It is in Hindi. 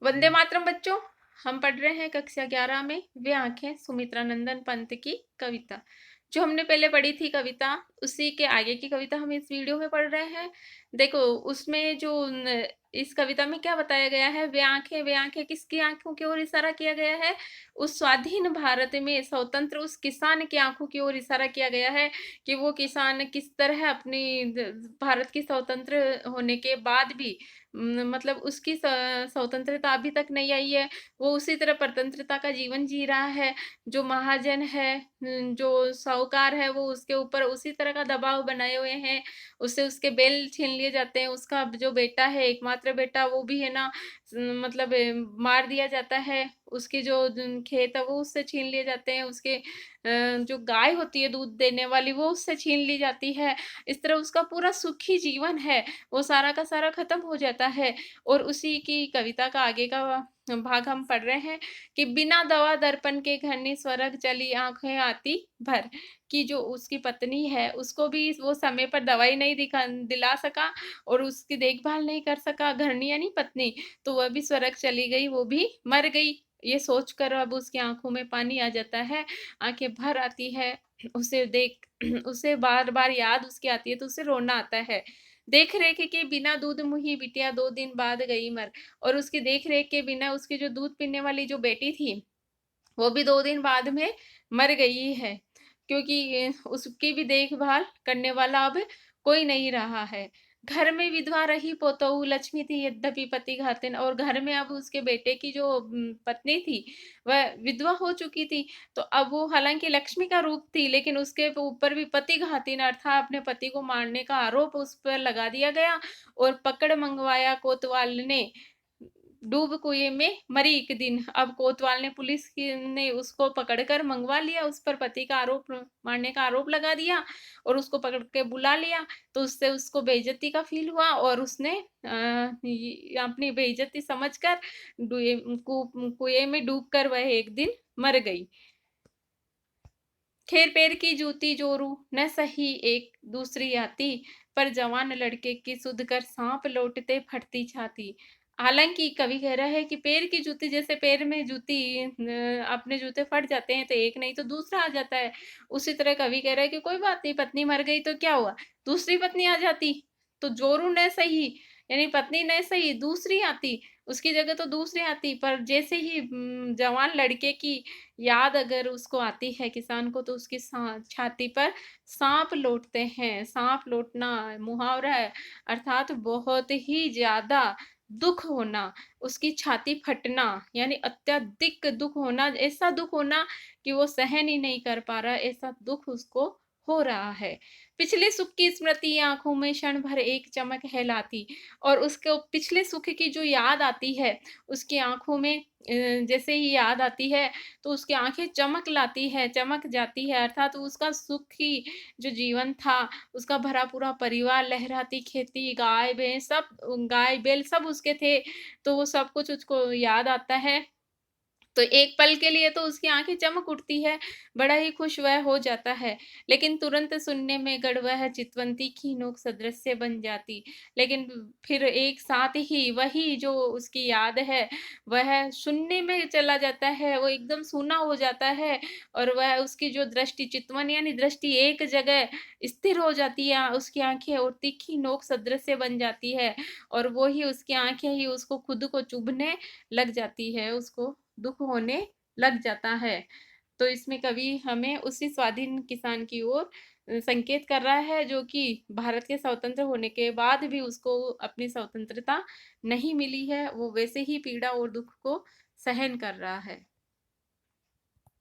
वंदे मातरम बच्चों। हम पढ़ रहे हैं कक्षा 11 में वे आंखें, सुमित्रा नंदन पंत की कविता। जो हमने पहले पढ़ी थी कविता, उसी के आगे की कविता हम इस वीडियो में पढ़ रहे हैं। देखो, उसमें जो इस कविता में क्या बताया गया है, वे आंखें किसकी आंखों की ओर इशारा किया गया है? उस स्वाधीन भारत में स्वतंत्र उस किसान की आंखों की ओर इशारा किया गया है कि वो किसान किस तरह अपनी भारत की स्वतंत्र होने के बाद भी मतलब उसकी स्वतंत्रता अभी तक नहीं आई है। वो उसी तरह परतंत्रता का जीवन जी रहा है। जो महाजन है, जो साहूकार है, वो उसके ऊपर उसी तरह का दबाव बनाए हुए हैं। उससे उसके बैल छीन लिए जाते हैं। उसका जो बेटा है, एकमात्र बेटा, वो भी है ना मतलब मार दिया जाता है। उसकी जो खेत है वो उससे छीन लिए जाते हैं। उसके जो गाय होती है दूध देने वाली, वो उससे छीन ली जाती है। इस तरह उसका पूरा सुखी जीवन है, वो सारा का सारा खत्म हो जाता है। और उसी की कविता का आगे का भाग हम पढ़ रहे हैं कि बिना दवा दर्पण के घनी स्वर्ग चली आंखें आती भर। कि जो उसकी पत्नी है, उसको भी वो समय पर दवाई नहीं दिला सका और उसकी देखभाल नहीं कर सका, घरनी यानी पत्नी, तो वह भी स्वर्ग चली गई, वो भी मर गई। ये सोचकर अब उसकी आंखों में पानी आ जाता है, आंखें भर आती है। उसे देख उसे बार बार याद उसकी आती है, तो उसे रोना आता है। देख रेख के बिना दूध मुही बिटिया 2 दिन बाद गई मर। और उसकी देख रेख के बिना उसकी जो दूध पीने वाली जो बेटी थी, वो भी 2 दिन बाद में मर गई है, क्योंकि उसकी भी देखभाल करने वाला अब कोई नहीं रहा है। घर में विधवा रही पोतोऊ लक्ष्मी थी यद्यपि पति घातिन। और घर में अब उसके बेटे की जो पत्नी थी, वह विधवा हो चुकी थी। तो अब वो हालांकि लक्ष्मी का रूप थी, लेकिन उसके ऊपर भी पति घातिन अर्थात अपने पति को मारने का आरोप उस पर लगा दिया गया और पकड़ मंगवाया कोतवाल ने। डूब कुएं में मरी एक दिन। अब कोतवाल ने पुलिस की ने उसको पकड़कर मंगवा लिया, उस पर पति का आरोप मारने का आरोप लगा दिया और उसको पकड़ के बुला लिया। तो उससे उसको बेइज्जती का फील हुआ और उसने अपनी बेइज्जती समझकर कुएं में डूबकर वह एक दिन मर गई। खैर पैर की जूती जोरू न सही एक दूसरी आती, पर जवान लड़के की सुध कर सांप लौटते फटती छाती। हालांकि कवि कह रहा है कि पैर की जूती, जैसे पैर में जूती अपने जूते फट जाते हैं तो एक नहीं तो दूसरा आ जाता है, उसी तरह कवि कह रहा है कि कोई बात नहीं, पत्नी मर गई तो क्या हुआ, दूसरी पत्नी आ जाती। तो जोरू न सही यानी पत्नी न सही दूसरी आती, उसकी जगह तो दूसरी आती। पर जैसे ही जवान लड़के की याद अगर उसको आती है किसान को, तो उसकी छाती पर सांप लौटते हैं। सांप लौटना मुहावरा है, अर्थात बहुत ही ज्यादा दुख होना, उसकी छाती फटना यानी अत्यधिक दुख होना, ऐसा दुख होना कि वो सहन ही नहीं कर पा रहा, ऐसा दुख उसको हो रहा है। पिछले सुख की स्मृति आंखों में क्षण भर एक चमक है लाती। और उसको पिछले सुख की जो याद आती है, उसकी आंखों में जैसे ही याद आती है, तो उसकी आंखें चमक लाती है, चमक जाती है, अर्थात उसका सुखी जो जीवन था, उसका भरा पूरा परिवार, लहराती खेती, गाय बैल सब उसके थे, तो वो सब कुछ उसको याद आता है। तो एक पल के लिए तो उसकी आंखें चमक उठती है, बड़ा ही खुश वह हो जाता है। लेकिन तुरंत सुनने में गड़ वह चितवंती की नोक सदृश्य बन जाती। लेकिन फिर एक साथ ही वही जो उसकी याद है, वह शून्य में चला जाता है, वो एकदम सूना हो जाता है। और वह उसकी जो दृष्टि चितवन यानी दृष्टि एक जगह स्थिर हो जाती है, उसकी आंखें और तीखी नोक सदृश्य बन जाती है। और वो ही उसकी आंखें ही उसको खुद को चुभने लग जाती है, उसको दुख होने लग जाता है। तो इसमें कवि हमें उसी स्वाधीन किसान की ओर संकेत कर रहा है, जो कि भारत के स्वतंत्र होने के बाद भी उसको अपनी स्वतंत्रता नहीं मिली है, वो वैसे ही पीड़ा और दुख को सहन कर रहा है।